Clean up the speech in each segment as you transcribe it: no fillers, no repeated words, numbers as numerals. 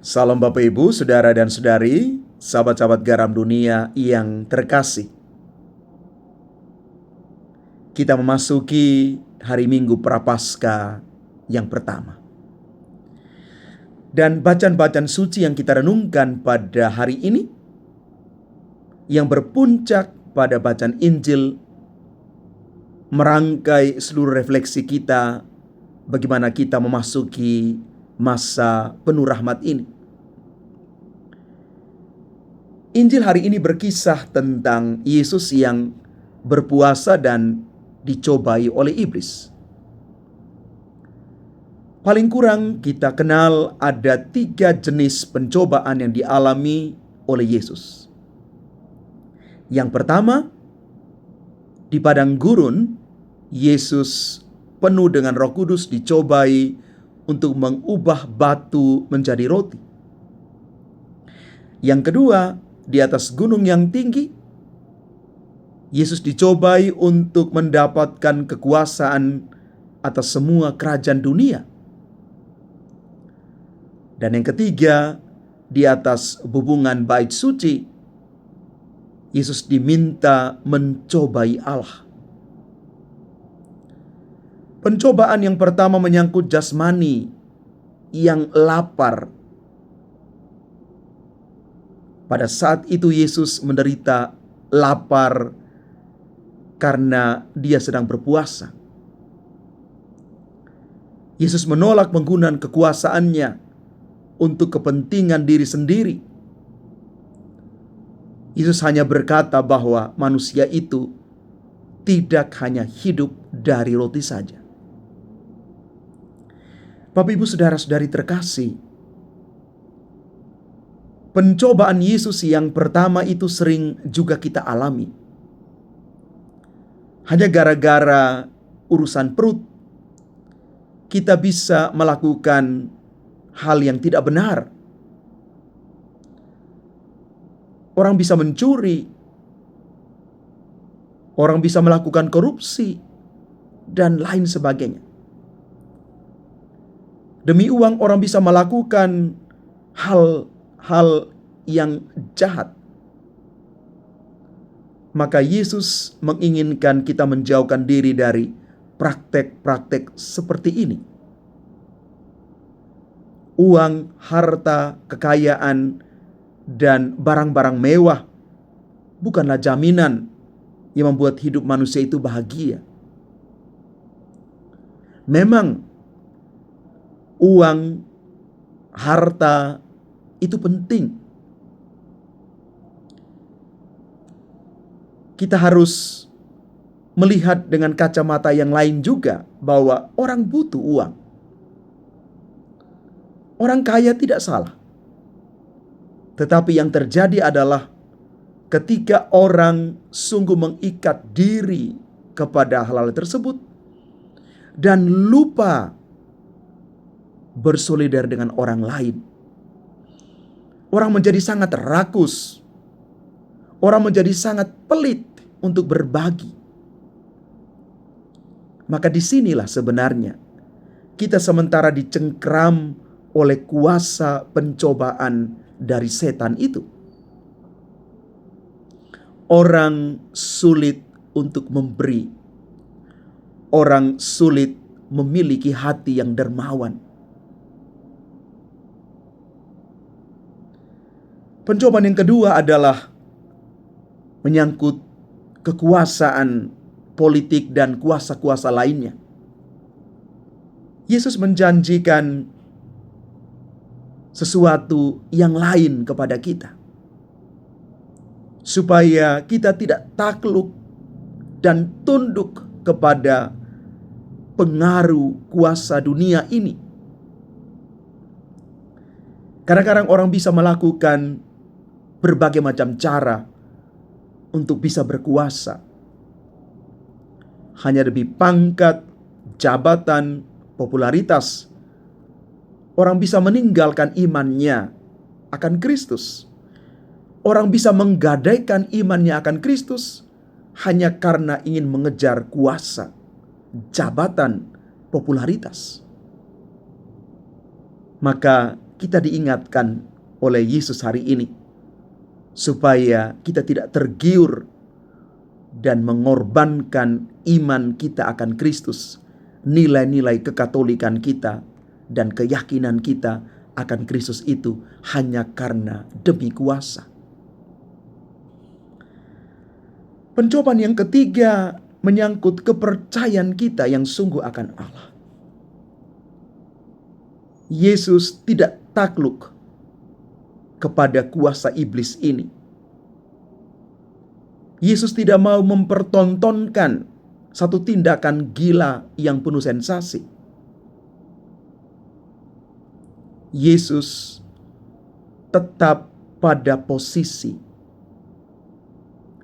Salam Bapak Ibu, Saudara dan Saudari, sahabat-sahabat garam dunia yang terkasih. Kita memasuki hari Minggu Prapaskah yang pertama. Dan bacaan-bacaan suci yang kita renungkan pada hari ini, yang berpuncak pada bacaan Injil, merangkai seluruh refleksi kita bagaimana kita memasuki masa penuh rahmat ini. Injil hari ini berkisah tentang Yesus yang berpuasa dan dicobai oleh iblis. Paling kurang kita kenal ada 3 jenis pencobaan yang dialami oleh Yesus. Yang pertama, di padang gurun, Yesus penuh dengan Roh Kudus dicobai untuk mengubah batu menjadi roti. Yang kedua, di atas gunung yang tinggi, Yesus dicobai untuk mendapatkan kekuasaan atas semua kerajaan dunia. Dan yang ketiga, di atas bubungan bait suci, Yesus diminta mencobai Allah. Pencobaan yang pertama menyangkut jasmani yang lapar. Pada saat itu Yesus menderita lapar karena dia sedang berpuasa. Yesus menolak penggunaan kekuasaannya untuk kepentingan diri sendiri. Yesus hanya berkata bahwa manusia itu tidak hanya hidup dari roti saja. Bapak Ibu Saudara-saudari terkasih, pencobaan Yesus yang pertama itu sering juga kita alami. Hanya gara-gara urusan perut, kita bisa melakukan hal yang tidak benar. Orang bisa mencuri, orang bisa melakukan korupsi, dan lain sebagainya. Demi uang orang bisa melakukan hal yang jahat. Maka Yesus menginginkan kita menjauhkan diri dari praktek-praktek seperti ini. Uang, harta, kekayaan, dan barang-barang mewah bukanlah jaminan yang membuat hidup manusia itu bahagia. Memang uang, harta itu penting. Kita harus melihat dengan kacamata yang lain juga bahwa orang butuh uang. Orang kaya tidak salah. Tetapi yang terjadi adalah ketika orang sungguh mengikat diri kepada hal-hal tersebut dan lupa bersolidar dengan orang lain. Orang menjadi sangat rakus. Orang menjadi sangat pelit untuk berbagi. Maka disinilah sebenarnya kita sementara dicengkram oleh kuasa pencobaan dari setan itu. Orang sulit untuk memberi. Orang sulit memiliki hati yang dermawan. Pencobaan yang kedua adalah menyangkut kekuasaan politik dan kuasa-kuasa lainnya. Yesus menjanjikan sesuatu yang lain kepada kita, supaya kita tidak takluk dan tunduk kepada pengaruh kuasa dunia ini. Kadang-kadang orang bisa melakukan berbagai macam cara untuk bisa berkuasa. Hanya demi pangkat, jabatan, popularitas, orang bisa meninggalkan imannya akan Kristus. Orang bisa menggadaikan imannya akan Kristus hanya karena ingin mengejar kuasa, jabatan, popularitas. Maka kita diingatkan oleh Yesus hari ini, supaya kita tidak tergiur dan mengorbankan iman kita akan Kristus, nilai-nilai kekatolikan kita dan keyakinan kita akan Kristus itu hanya karena demi kuasa. Pencobaan yang ketiga menyangkut kepercayaan kita yang sungguh akan Allah. Yesus tidak takluk kepada kuasa iblis ini. Yesus tidak mau mempertontonkan satu tindakan gila yang penuh sensasi. Yesus tetap pada posisi,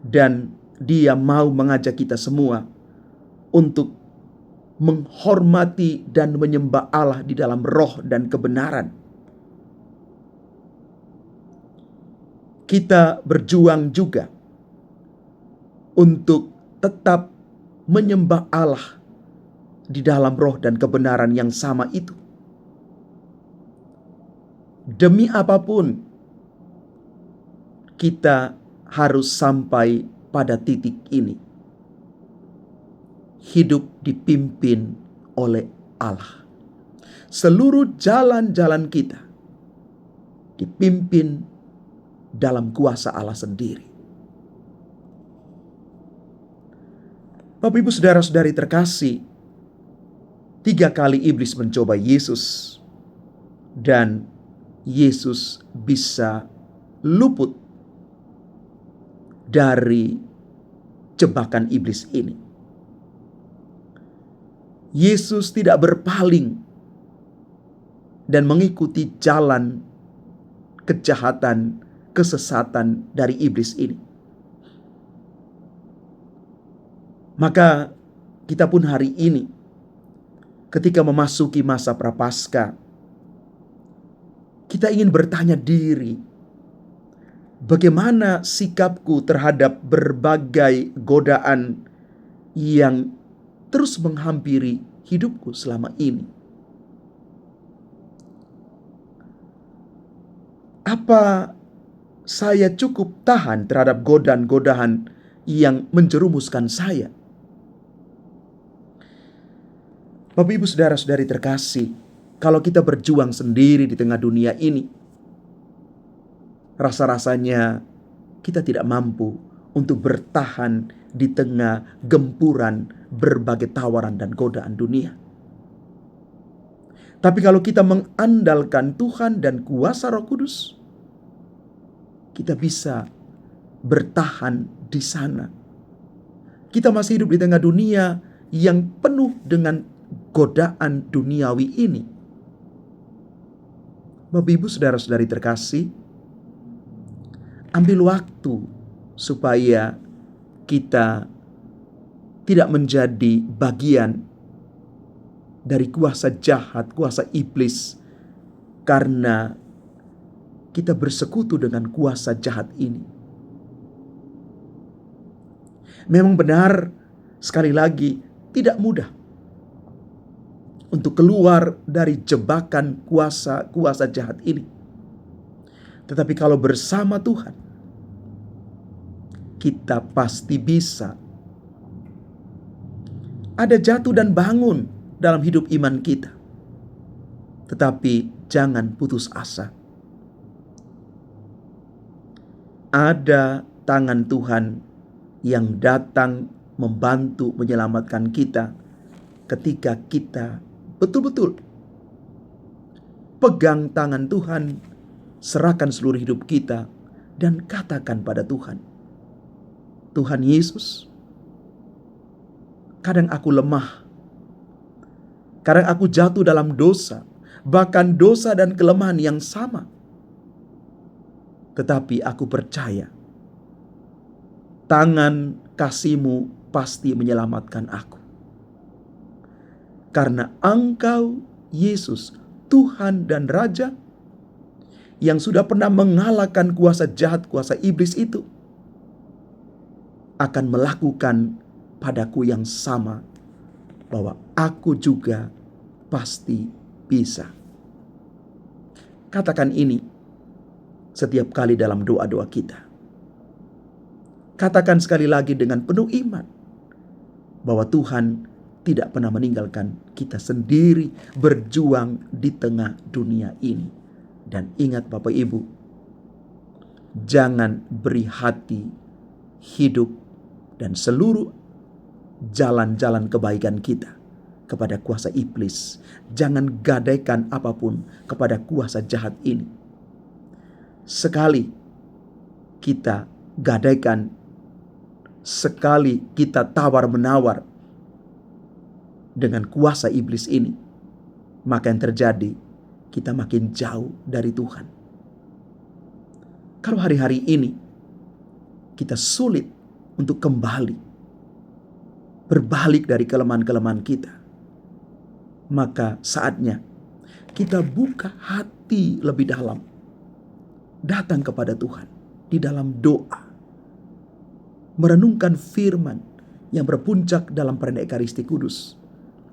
dan Dia mau mengajak kita semua untuk menghormati dan menyembah Allah di dalam roh dan kebenaran. Kita berjuang juga untuk tetap menyembah Allah di dalam roh dan kebenaran yang sama itu. Demi apapun, kita harus sampai pada titik ini. Hidup dipimpin oleh Allah. Seluruh jalan-jalan kita dipimpin dalam kuasa Allah sendiri. Bapak, Ibu, saudara-saudari terkasih, 3 kali iblis mencoba Yesus, dan Yesus bisa luput dari jebakan iblis ini. Yesus tidak berpaling dan mengikuti jalan kejahatan, kesesatan dari iblis ini. Maka kita pun hari ini, ketika memasuki masa Prapaskah, kita ingin bertanya diri, bagaimana sikapku terhadap berbagai godaan yang terus menghampiri hidupku selama ini? Apa saya cukup tahan terhadap godaan-godaan yang menjerumuskan saya? Bapak, Ibu, saudara-saudari terkasih, kalau kita berjuang sendiri di tengah dunia ini, rasa-rasanya kita tidak mampu untuk bertahan di tengah gempuran berbagai tawaran dan godaan dunia. Tapi kalau kita mengandalkan Tuhan dan kuasa Roh Kudus, kita bisa bertahan di sana. Kita masih hidup di tengah dunia yang penuh dengan godaan duniawi ini. Bapak, Ibu, saudara-saudari terkasih, ambil waktu supaya kita tidak menjadi bagian dari kuasa jahat, kuasa iblis, karena kita bersekutu dengan kuasa jahat ini. Memang benar, sekali lagi, tidak mudah untuk keluar dari jebakan kuasa-kuasa jahat ini. Tetapi kalau bersama Tuhan, kita pasti bisa. Ada jatuh dan bangun dalam hidup iman kita, tetapi jangan putus asa. Ada tangan Tuhan yang datang membantu menyelamatkan kita ketika kita betul-betul pegang tangan Tuhan, serahkan seluruh hidup kita, dan katakan pada Tuhan, Tuhan Yesus, kadang aku lemah, kadang aku jatuh dalam dosa, bahkan dosa dan kelemahan yang sama. Tetapi aku percaya, tangan kasih-Mu pasti menyelamatkan aku. Karena Engkau, Yesus, Tuhan dan Raja, yang sudah pernah mengalahkan kuasa jahat, kuasa iblis itu, akan melakukan padaku yang sama, bahwa aku juga pasti bisa. Katakan ini setiap kali dalam doa-doa kita. Katakan sekali lagi dengan penuh iman bahwa Tuhan tidak pernah meninggalkan kita sendiri berjuang di tengah dunia ini. Dan ingat Bapak Ibu, jangan beri hati, hidup, dan seluruh jalan-jalan kebaikan kita kepada kuasa iblis. Jangan gadaikan apapun kepada kuasa jahat ini. Sekali kita gadaikan, sekali kita tawar-menawar dengan kuasa iblis ini, maka yang terjadi, kita makin jauh dari Tuhan. Kalau hari-hari ini kita sulit untuk kembali, berbalik dari kelemahan-kelemahan kita, maka saatnya kita buka hati lebih dalam, datang kepada Tuhan di dalam doa, merenungkan firman yang berpuncak dalam perayaan Ekaristi Kudus,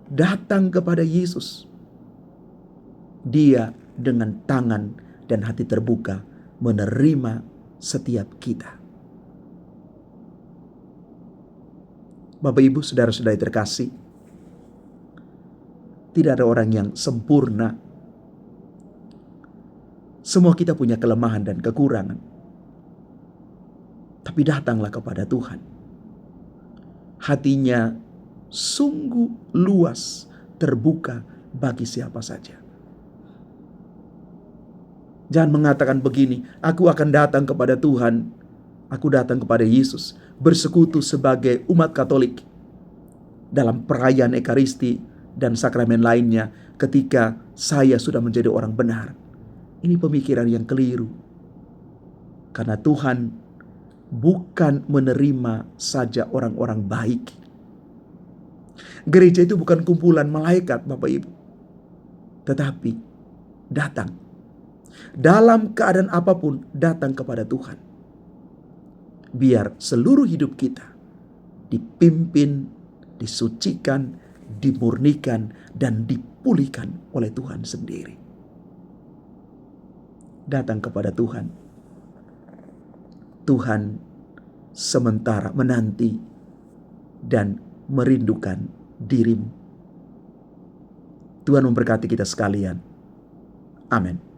datang kepada Yesus. Dia dengan tangan dan hati terbuka menerima setiap kita. Bapak Ibu, saudara-saudari terkasih, tidak ada orang yang sempurna. Semua kita punya kelemahan dan kekurangan. Tapi datanglah kepada Tuhan. Hatinya sungguh luas, terbuka bagi siapa saja. Jangan mengatakan begini, aku akan datang kepada Tuhan, aku datang kepada Yesus, bersekutu sebagai umat Katolik dalam perayaan Ekaristi dan sakramen lainnya ketika saya sudah menjadi orang benar. Ini pemikiran yang keliru. Karena Tuhan bukan menerima saja orang-orang baik. Gereja itu bukan kumpulan malaikat, Bapak Ibu. Tetapi datang. Dalam keadaan apapun, datang kepada Tuhan. Biar seluruh hidup kita dipimpin, disucikan, dimurnikan, dan dipulihkan oleh Tuhan sendiri. Datang kepada Tuhan. Tuhan sementara menanti dan merindukan dirimu. Tuhan memberkati kita sekalian. Amin.